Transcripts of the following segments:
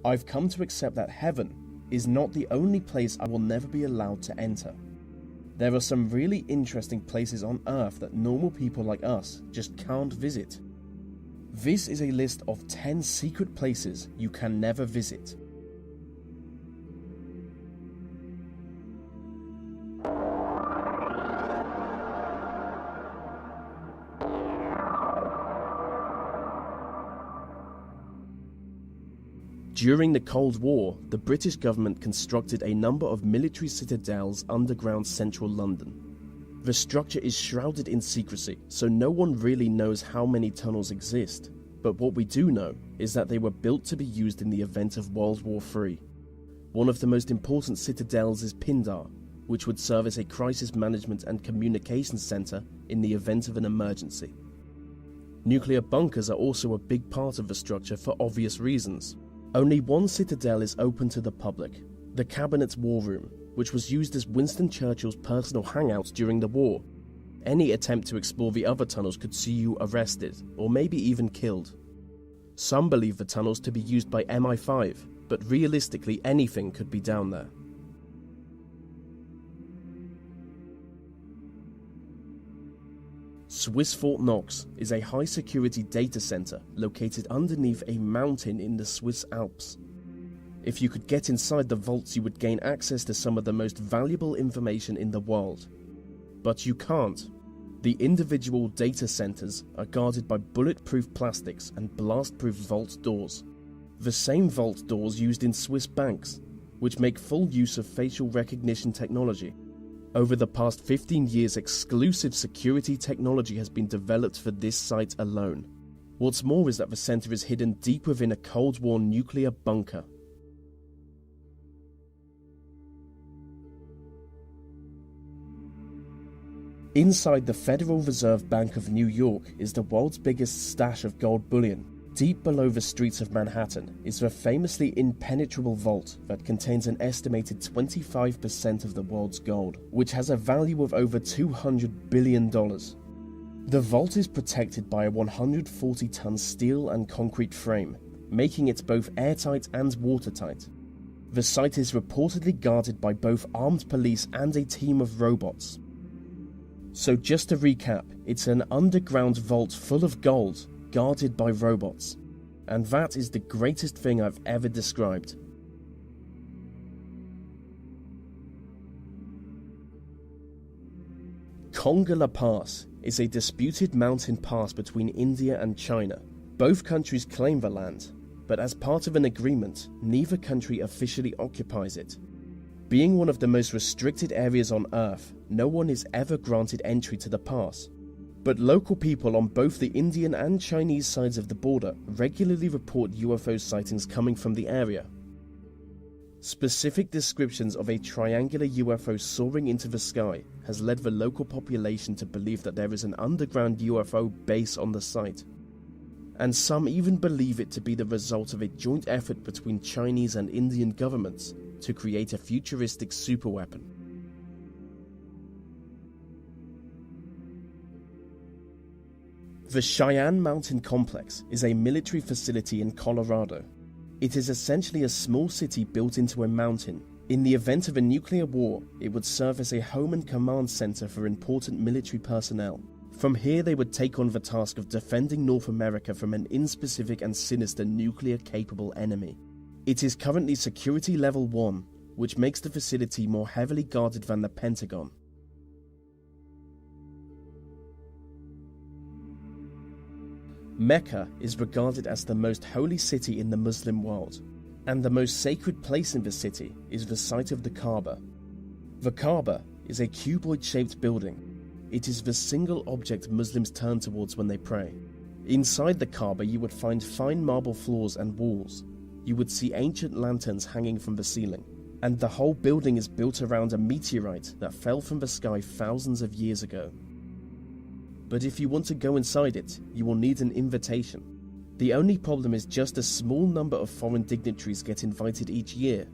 I've come to accept that heaven is not the only place I will never be allowed to enter. There are some really interesting places on Earth that normal people like us just can't visit. This is a list of 10 secret places you can never visit. During the Cold War, the British government constructed a number of military citadels underground central London. The structure is shrouded in secrecy, so no one really knows how many tunnels exist, but what we do know is that they were built to be used in the event of World War III. One of the most important citadels is Pindar, which would serve as a crisis management and communications centre in the event of an emergency. Nuclear bunkers are also a big part of the structure for obvious reasons. Only one citadel is open to the public, the Cabinet's War Room, which was used as Winston Churchill's personal hangout during the war. Any attempt to explore the other tunnels could see you arrested, or maybe even killed. Some believe the tunnels to be used by MI5, but realistically anything could be down there. Swiss Fort Knox is a high-security data center located underneath a mountain in the Swiss Alps. If you could get inside the vaults, you would gain access to some of the most valuable information in the world. But you can't. The individual data centers are guarded by bulletproof plastics and blast-proof vault doors. The same vault doors used in Swiss banks, which make full use of facial recognition technology. Over the past 15 years, exclusive security technology has been developed for this site alone. What's more is that the center is hidden deep within a Cold War nuclear bunker. Inside the Federal Reserve Bank of New York is the world's biggest stash of gold bullion. Deep below the streets of Manhattan is the famously impenetrable vault that contains an estimated 25% of the world's gold, which has a value of over $200 billion. The vault is protected by a 140-ton steel and concrete frame, making it both airtight and watertight. The site is reportedly guarded by both armed police and a team of robots. So just to recap, it's an underground vault full of gold, guarded by robots. And that is the greatest thing I've ever described. Kongala Pass is a disputed mountain pass between India and China. Both countries claim the land, but as part of an agreement, neither country officially occupies it. Being one of the most restricted areas on Earth, no one is ever granted entry to the pass. But local people on both the Indian and Chinese sides of the border regularly report UFO sightings coming from the area. Specific descriptions of a triangular UFO soaring into the sky has led the local population to believe that there is an underground UFO base on the site. And some even believe it to be the result of a joint effort between Chinese and Indian governments to create a futuristic superweapon. The Cheyenne Mountain Complex is a military facility in Colorado. It is essentially a small city built into a mountain. In the event of a nuclear war, it would serve as a home and command center for important military personnel. From here, they would take on the task of defending North America from an inspecific and sinister nuclear-capable enemy. It is currently Security Level 1, which makes the facility more heavily guarded than the Pentagon. Mecca is regarded as the most holy city in the Muslim world, and the most sacred place in the city is the site of the Kaaba. The Kaaba is a cuboid-shaped building. It is the single object Muslims turn towards when they pray. Inside the Kaaba, you would find fine marble floors and walls. You would see ancient lanterns hanging from the ceiling, and the whole building is built around a meteorite that fell from the sky thousands of years ago. But if you want to go inside it, you will need an invitation. The only problem is just a small number of foreign dignitaries get invited each year.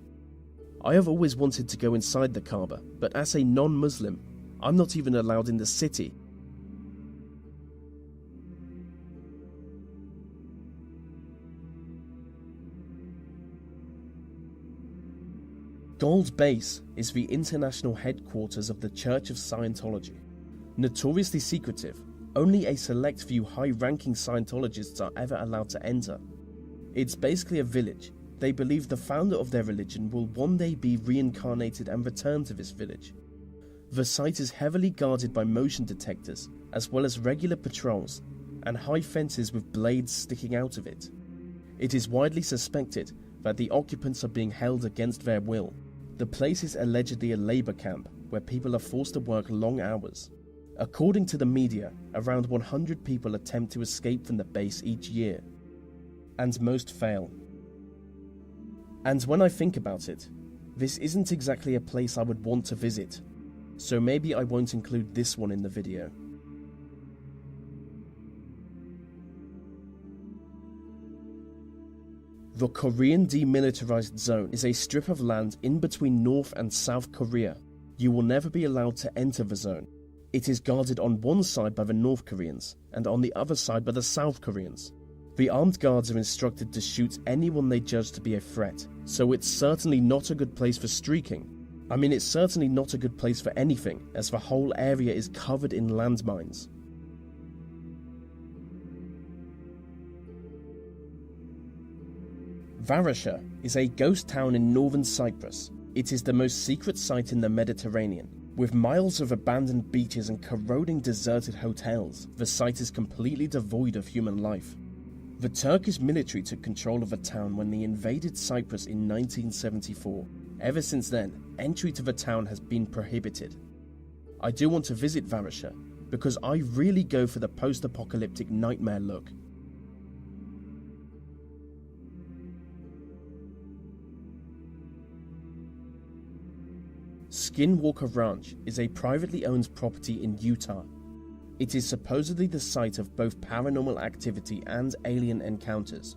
I have always wanted to go inside the Kaaba, but as a non-Muslim, I'm not even allowed in the city. Gold Base is the international headquarters of the Church of Scientology. Notoriously secretive, only a select few high-ranking Scientologists are ever allowed to enter. It's basically a village. They believe the founder of their religion will one day be reincarnated and return to this village. The site is heavily guarded by motion detectors, as well as regular patrols, and high fences with blades sticking out of it. It is widely suspected that the occupants are being held against their will. The place is allegedly a labour camp, where people are forced to work long hours. According to the media, around 100 people attempt to escape from the base each year, and most fail. And when I think about it, this isn't exactly a place I would want to visit, so maybe I won't include this one in the video. The Korean Demilitarized Zone is a strip of land in between North and South Korea. You will never be allowed to enter the zone. It is guarded on one side by the North Koreans and on the other side by the South Koreans. The armed guards are instructed to shoot anyone they judge to be a threat, so it's certainly not a good place for streaking. I mean, it's certainly not a good place for anything, as the whole area is covered in landmines. Varasha is a ghost town in northern Cyprus. It is the most secret site in the Mediterranean. With miles of abandoned beaches and corroding deserted hotels, the site is completely devoid of human life. The Turkish military took control of the town when they invaded Cyprus in 1974. Ever since then, entry to the town has been prohibited. I do want to visit Varasha, because I really go for the post-apocalyptic nightmare look. Skinwalker Ranch is a privately owned property in Utah. It is supposedly the site of both paranormal activity and alien encounters.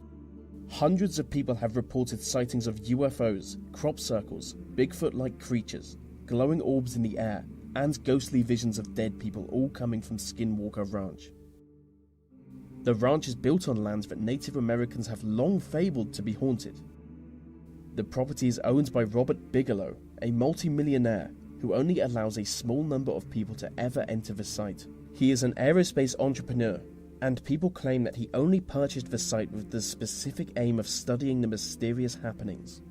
Hundreds of people have reported sightings of UFOs, crop circles, Bigfoot-like creatures, glowing orbs in the air, and ghostly visions of dead people, all coming from Skinwalker Ranch. The ranch is built on land that Native Americans have long fabled to be haunted. The property is owned by Robert Bigelow, a multi-millionaire who only allows a small number of people to ever enter the site. He is an aerospace entrepreneur, and people claim that he only purchased the site with the specific aim of studying the mysterious happenings.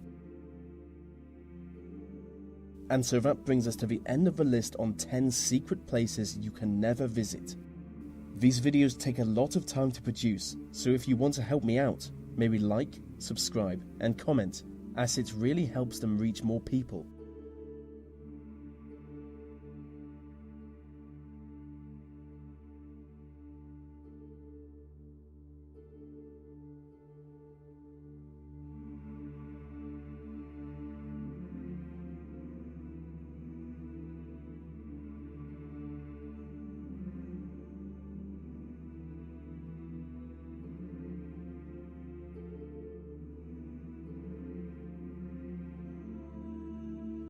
And so that brings us to the end of the list on 10 secret places you can never visit. These videos take a lot of time to produce, so if you want to help me out, maybe like, subscribe, and comment, as it really helps them reach more people.